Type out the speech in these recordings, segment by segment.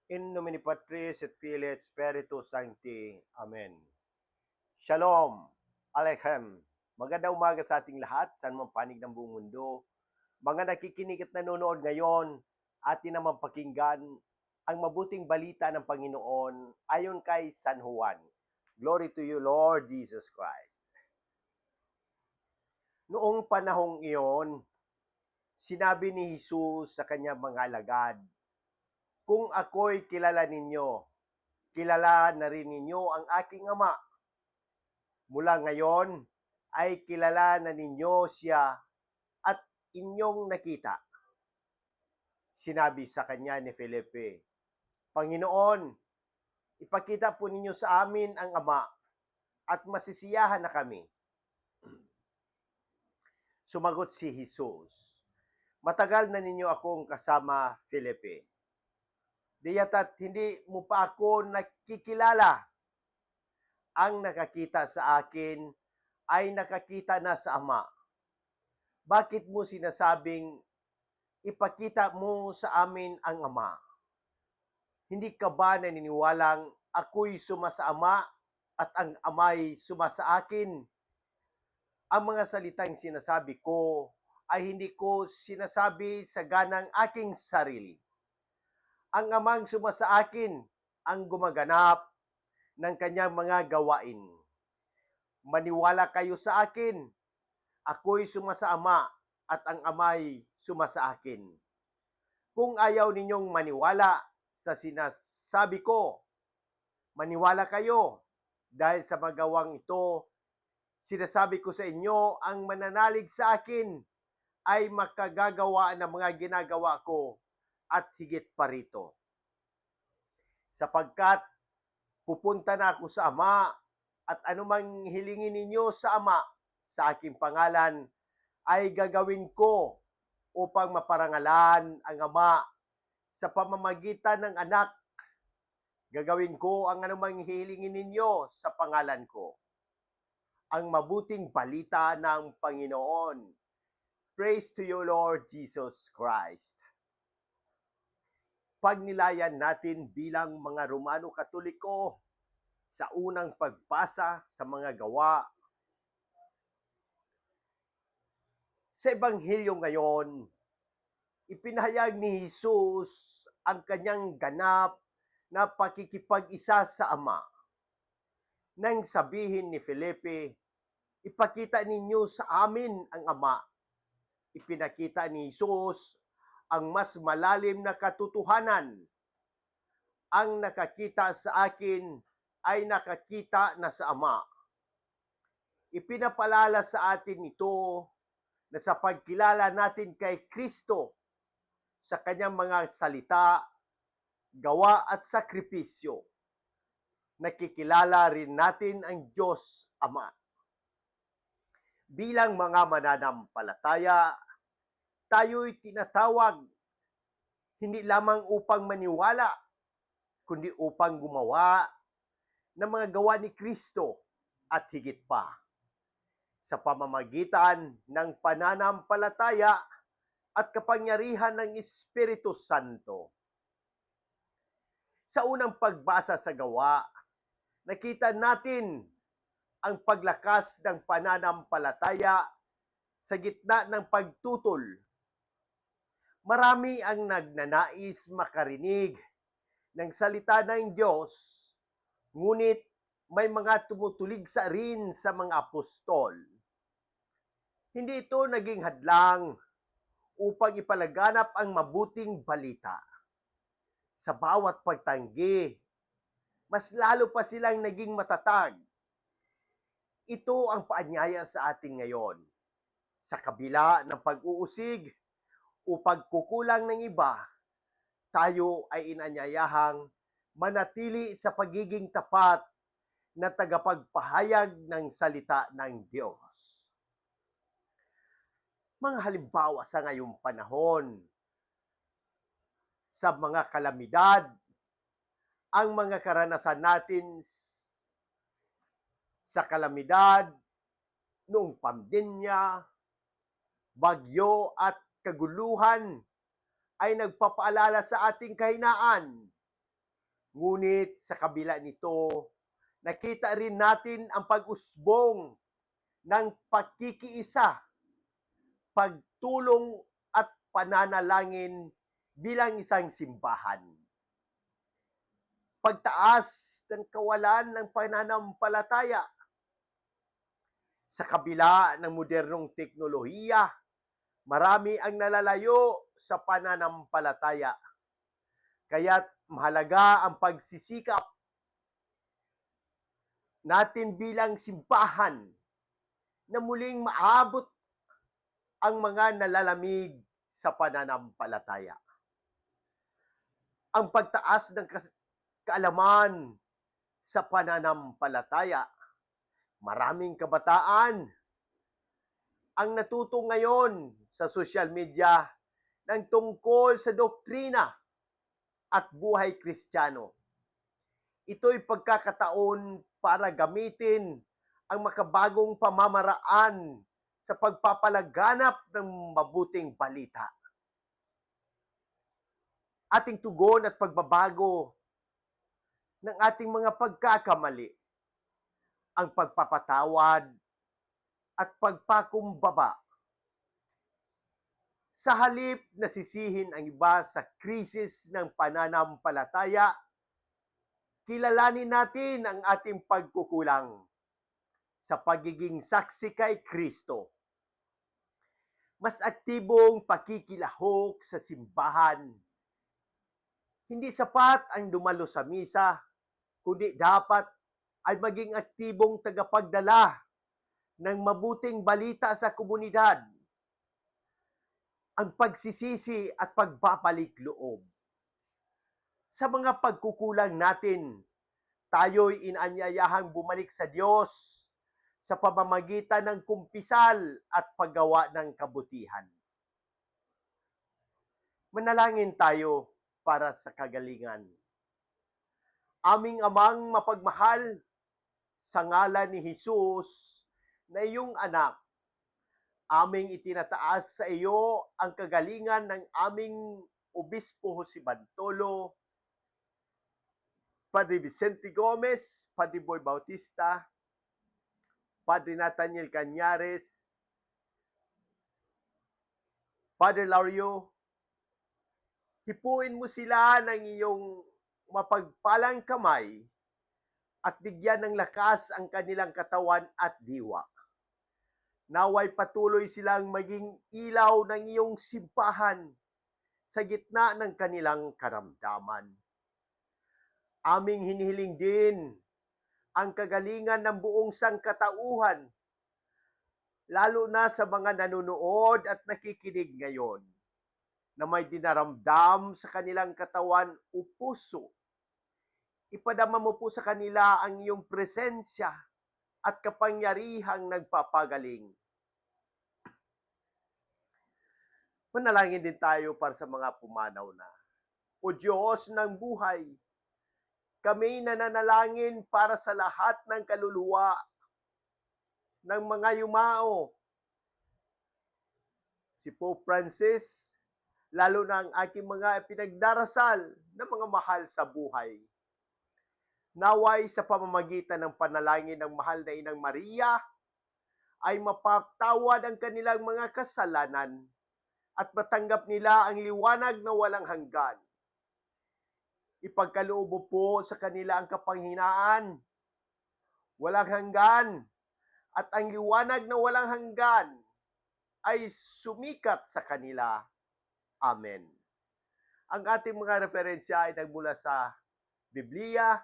In nomine Patris et Filii et Spiritus Sancti. Amen. Shalom. Aleichem. Magandang umaga sa ating lahat, saan man panig ng buong mundo. Mga nakikinig at nanonood ngayon, atin naman pakinggan ang mabuting balita ng Panginoon ayon kay San Juan. Glory to you, Lord Jesus Christ. Noong panahong iyon, sinabi ni Jesus sa kanyang mga alagad, "Kung ako'y kilala ninyo, kilala na rin ninyo ang aking Ama. Mula ngayon ay kilala na ninyo siya at inyong nakita." Sinabi sa kanya ni Felipe, "Panginoon, ipakita po ninyo sa amin ang Ama at masisiyahan na kami." Sumagot si Jesus, "Matagal na ninyo akong kasama, Felipe. Diyata't hindi mo pa ako nakikilala. Ang nakakita sa akin ay nakakita na sa Ama. Bakit mo sinasabing ipakita mo sa amin ang Ama? Hindi ka ba naniniwalang ako'y suma sa Ama at ang Ama'y suma sa akin? Ang mga salitang sinasabi ko ay hindi ko sinasabi sa ganang aking sarili. Ang Amang suma sa akin ang gumaganap ng kanyang mga gawain. Maniwala kayo sa akin. Ako'y suma sa Ama at ang Ama'y suma sa akin. Kung ayaw ninyong maniwala sa sinasabi ko, maniwala kayo dahil sa magawang ito, sinasabi ko sa inyo, ang mananalig sa akin ay makagagawa ng mga ginagawa ko at higit pa rito. Sapagkat pupunta na ako sa Ama at anumang hilingin ninyo sa Ama sa aking pangalan ay gagawin ko upang maparangalan ang Ama sa pamamagitan ng Anak. Gagawin ko ang anumang hihilingin ninyo sa pangalan ko. Ang mabuting balita ng Panginoon. Praise to you, Lord Jesus Christ. Pagnilayan natin bilang mga Romano Katoliko sa unang pagbasa sa mga gawa. Sa Ebanghelyo ngayon, ipinahayag ni Jesus ang kanyang ganap na pakikipag-isa sa Ama. Nang sabihin ni Felipe, ipakita ninyo sa amin ang Ama. Ipinakita ni Jesus ang mas malalim na katotohanan. Ang nakakita sa akin ay nakakita na sa Ama. Ipinapalala sa atin ito na sa pagkilala natin kay Kristo sa kanyang mga salita, gawa at sakripisyo, nakikilala rin natin ang Diyos Ama. Bilang mga mananampalataya, tayo'y tinatawag hindi lamang upang maniwala, kundi upang gumawa ng mga gawa ni Kristo at higit pa. Sa pamamagitan ng pananampalataya at kapangyarihan ng Espiritu Santo. Sa unang pagbasa sa gawa, nakita natin ang paglakas ng pananampalataya sa gitna ng pagtutol. Marami ang nagnanais makarinig ng salita ng Diyos, ngunit may mga tumutulig sa rin sa mga apostol. Hindi ito naging hadlang upang ipalaganap ang mabuting balita. Sa bawat pagtanggi, mas lalo pa silang naging matatag. Ito ang paanyaya sa atin ngayon. Sa kabila ng pag-uusig o pagkukulang ng iba, tayo ay inanyayahang manatili sa pagiging tapat na tagapagpahayag ng salita ng Diyos. Mga halimbawa sa ngayong panahon, sa mga kalamidad, ang mga karanasan natin sa kalamidad, noong pandemya, bagyo at kaguluhan ay nagpapaalala sa ating kahinaan Ngunit sa kabila nito, nakita rin natin ang pag-usbong ng pagkikiisa, pagtulong at pananalangin bilang isang simbahan. Pagtaas ng kawalan ng pananampalataya sa kabila ng modernong teknolohiya, marami ang nalalayo sa pananampalataya. Kaya't mahalaga ang pagsisikap natin bilang simbahan na muling maabot ang mga nalalamig sa pananampalataya. Ang pagtaas ng kaalaman sa pananampalataya, maraming kabataan ang natuto ngayon sa social media ng tungkol sa doktrina at buhay Kristiyano. Ito'y pagkakataon para gamitin ang makabagong pamamaraan sa pagpapalaganap ng mabuting balita. Ating tugon at pagbabago ng ating mga pagkakamali, ang pagpapatawad at pagpakumbaba. Sa halip na sisihin ang iba sa krisis ng pananampalataya, kilalanin natin ang ating pagkukulang sa pagiging saksi kay Kristo. Mas aktibong pakikilahok sa simbahan. Hindi sapat ang dumalo sa misa, kundi dapat ay maging aktibong tagapagdala ng mabuting balita sa komunidad. Ang pagsisisi at pagbabalik loob. Sa mga pagkukulang natin, tayo'y inanyayahang bumalik sa Diyos sa pamamagitan ng kumpisal at paggawa ng kabutihan. Manalangin tayo para sa kagalingan. Aming Amang mapagmahal, sa ngalan ni Jesus na iyong anak, aming itinataas sa iyo ang kagalingan ng aming Obispo Jose Bantolo, Padre Vicente Gomez, Padre Boy Bautista, Padre Nathaniel Cañares, Padre Lario. Hipuin mo sila ng iyong mapagpalang kamay at bigyan ng lakas ang kanilang katawan at diwa. Naway patuloy silang maging ilaw ng iyong simbahan sa gitna ng kanilang karamdaman. Aming hinihiling din ang kagalingan ng buong sangkatauhan, lalo na sa mga nanonood at nakikinig ngayon, na may dinaramdam sa kanilang katawan o puso. Ipadama mo po sa kanila ang iyong presensya at kapangyarihang nagpapagaling. Manalangin din tayo para sa mga pumanaw na. O Diyos ng buhay, kami nananalangin para sa lahat ng kaluluwa ng mga yumao. Si Pope Francis, lalo na ang aking mga pinagdarasal na mga mahal sa buhay. Naway sa pamamagitan ng panalangin ng mahal na Inang Maria, ay mapatawad ang kanilang mga kasalanan at matanggap nila ang liwanag na walang hanggan. Ipagkaloob mo po sa kanila ang kapanghinaan, walang hanggan, at ang liwanag na walang hanggan ay sumikat sa kanila. Amen. Ang ating mga referensya ay nagmula sa Biblia,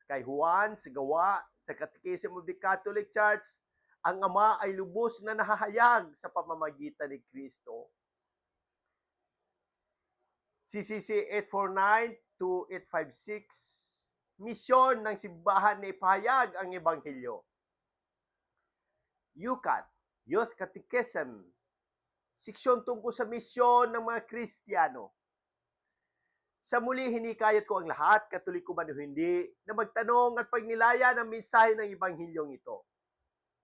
kay Juan, sa Gawa, sa Catechism of the Catholic Church. Ang Ama ay lubos na nahahayag sa pamamagitan ni Kristo. CCC 849-2856, misyon ng simbahan na ipahayag ang Ebanghelyo. UCAT, Youth Catechism, seksyon tungkol sa misyon ng mga Kristiyano. Sa muli, hinikayat ko ang lahat, Katoliko man o hindi, na magtanong at pagnilayan ang mensahe ng Ebanghilyong ito.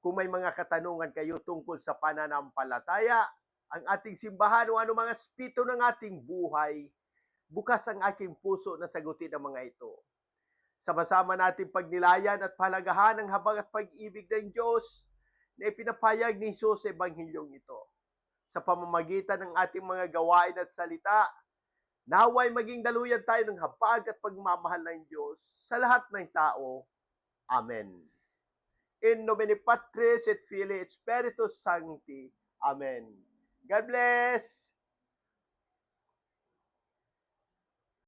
Kung may mga katanungan kayo tungkol sa pananampalataya, ang ating simbahan o anumang aspeto ng ating buhay, bukas ang aking puso na sagutin ang mga ito. Sama-sama natin pagnilayan at palagahan ang habag at pag-ibig ng Diyos na ipinapayag ni Jesus sa Ebanghilyong ito. Sa pamamagitan ng ating mga gawain at salita, naway maging daluyan tayo ng habag at pagmamahal ng Diyos sa lahat ng tao. Amen. In nomine Patris et Filii et Spiritus Sancti. Amen. God bless!